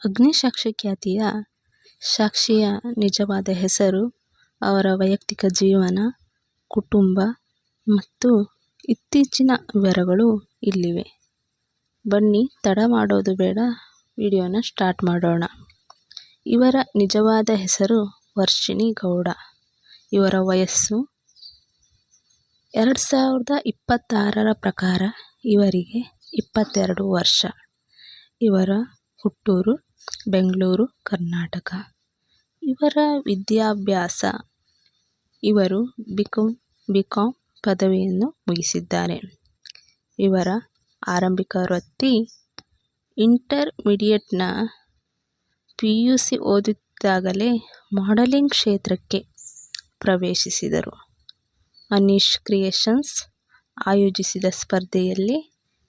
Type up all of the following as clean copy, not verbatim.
ಅಗ್ನಿಸಾಕ್ಷಿ ಖ್ಯಾತಿಯ ಸಾಕ್ಷಿಯ ನಿಜವಾದ ಹೆಸರು, ಅವರ ವೈಯಕ್ತಿಕ ಜೀವನ, ಕುಟುಂಬ ಮತ್ತು ಇತ್ತೀಚಿನ ವಿವರಗಳು ಇಲ್ಲಿವೆ. ಬನ್ನಿ ತಡ ಮಾಡೋದು ಬೇಡ, ವಿಡಿಯೋನ ಸ್ಟಾರ್ಟ್ ಮಾಡೋಣ. ಇವರ ನಿಜವಾದ ಹೆಸರು ವರ್ಷಿಣಿ ಗೌಡ. ಇವರ ವಯಸ್ಸು 2026 ಪ್ರಕಾರ ಇವರಿಗೆ 22 ವರ್ಷ. ಇವರ ಹುಟ್ಟೂರು ಬೆಂಗಳೂರು, ಕರ್ನಾಟಕ. ಇವರ ವಿದ್ಯಾಭ್ಯಾಸ, ಇವರು ಬಿ.ಕಾಂ ಪದವಿಯನ್ನು ಮುಗಿಸಿದ್ದಾರೆ. ಇವರ ಆರಂಭಿಕ ವೃತ್ತಿ ಇಂಟರ್ಮೀಡಿಯೇಟ್ನ PUC ಓದುತ್ತಿದ್ದಾಗಲೇ ಮಾಡೆಲಿಂಗ್ ಕ್ಷೇತ್ರಕ್ಕೆ ಪ್ರವೇಶಿಸಿದರು. ಅನೀಶ್ ಕ್ರಿಯೇಷನ್ಸ್ ಆಯೋಜಿಸಿದ ಸ್ಪರ್ಧೆಯಲ್ಲಿ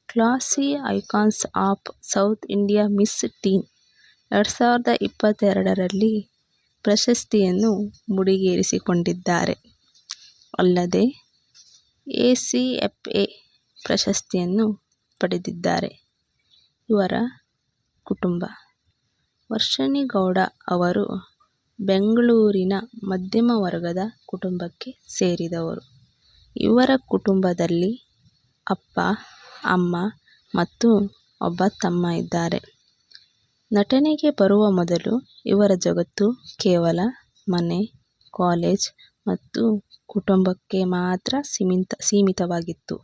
classy icons of south India miss teen 2022ರಲ್ಲಿ ಪ್ರಶಸ್ತಿಯನ್ನು ಮುಡಿಗೇರಿಸಿಕೊಂಡಿದ್ದಾರೆ. ಅಲ್ಲದೆ ACFA ಪ್ರಶಸ್ತಿಯನ್ನು ಪಡೆದಿದ್ದಾರೆ. ಇವರ ಕುಟುಂಬ. ವರ್ಷಿಣಿ ಗೌಡ ಅವರು ಬೆಂಗಳೂರಿನ ಮಧ್ಯಮ ವರ್ಗದ ಕುಟುಂಬಕ್ಕೆ ಸೇರಿದವರು. ಇವರ ಕುಟುಂಬದಲ್ಲಿ ಅಪ್ಪ, ಅಮ್ಮ ಮತ್ತು ಒಬ್ಬ ತಮ್ಮ ಇದ್ದಾರೆ. ನಟನೆಗೆ ಬರುವ ಮೊದಲು ಇವರ ಜಗತ್ತು ಕೇವಲ ಮನೆ, ಕಾಲೇಜ್ ಮತ್ತು ಕುಟುಂಬಕ್ಕೆ ಮಾತ್ರ ಸೀಮಿತವಾಗಿತ್ತು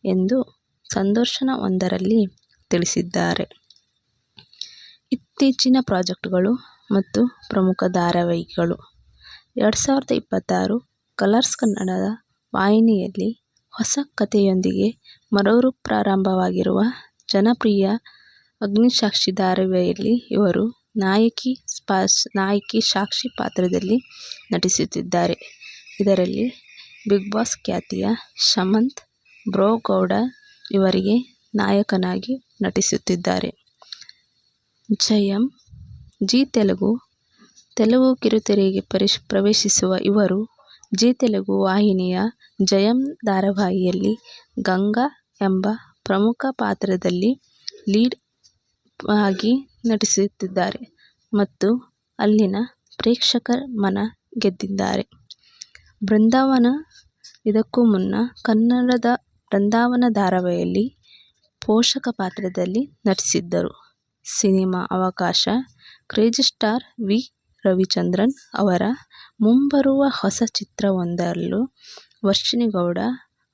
ಎಂದು ಸಂದರ್ಶನವೊಂದರಲ್ಲಿ ತಿಳಿಸಿದ್ದಾರೆ. ಇತ್ತೀಚಿನ ಪ್ರಾಜೆಕ್ಟ್ಗಳು ಮತ್ತು ಪ್ರಮುಖ ಧಾರಾವಾಹಿಗಳು. 2026 ಕಲರ್ಸ್ ಕನ್ನಡದ ವಾಹಿನಿಯಲ್ಲಿ ಹೊಸ ಕಥೆಯೊಂದಿಗೆ ಮರುಪ್ರಾರಂಭವಾಗಿರುವ ಜನಪ್ರಿಯ ಅಗ್ನಿಸಾಕ್ಷಿ ಧಾರಾವಾಹಿಯಲ್ಲಿ ಇವರು ನಾಯಕಿ ಸಾಕ್ಷಿ ಪಾತ್ರದಲ್ಲಿ ನಟಿಸುತ್ತಿದ್ದಾರೆ. ಇದರಲ್ಲಿ ಬಿಗ್ ಬಾಸ್ ಖ್ಯಾತಿಯ ಸಮಂತ್ ಬ್ರೋ ಗೌಡ ಇವರಿಗೆ ನಾಯಕನಾಗಿ ನಟಿಸುತ್ತಿದ್ದಾರೆ. ಜಯಂ ಜೀ ತೆಲುಗು ಕಿರುತೆರೆಗೆ ಪ್ರವೇಶಿಸುವ ಇವರು ಜೀ ತೆಲುಗು ವಾಹಿನಿಯ ಜಯಂ ಧಾರಾವಾಹಿಯಲ್ಲಿ ಗಂಗಾ ಎಂಬ ಪ್ರಮುಖ ಪಾತ್ರದಲ್ಲಿ ಲೀಡ್ ಆಗಿ ನಟಿಸುತ್ತಿದ್ದಾರೆ ಮತ್ತು ಅಲ್ಲಿನ ಪ್ರೇಕ್ಷಕರ ಮನ ಗೆದ್ದಿದ್ದಾರೆ. ಬೃಂದಾವನ. ಇದಕ್ಕೂ ಮುನ್ನ ಕನ್ನಡದ ಬೃಂದಾವನ ಧಾರಾವಾಹಿಯಲ್ಲಿ ಪೋಷಕ ಪಾತ್ರದಲ್ಲಿ ನಟಿಸಿದ್ದರು. ಸಿನಿಮಾ ಅವಕಾಶ. Crazy star V. ರವಿಚಂದ್ರನ್ ಅವರ ಮುಂಬರುವ ಹೊಸ ಚಿತ್ರವೊಂದರಲ್ಲೂ ವರ್ಷಿಣಿ ಗೌಡ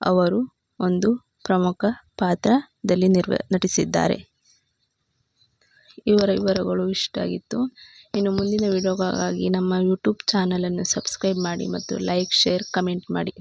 ಅವರು ಒಂದು ಪ್ರಮುಖ ಪಾತ್ರದಲ್ಲಿ ನಟಿಸಿದ್ದಾರೆ. ಇವರ ವಿವರಗಳು ಇಷ್ಟ ಆಗಿತ್ತು. ಇನ್ನು ಮುಂದಿನ ವಿಡಿಯೋಗಾಗಿ ನಮ್ಮ ಯೂಟ್ಯೂಬ್ ಚಾನಲನ್ನು ಸಬ್ಸ್ಕ್ರೈಬ್ ಮಾಡಿ ಮತ್ತು ಲೈಕ್, ಶೇರ್, ಕಮೆಂಟ್ ಮಾಡಿ.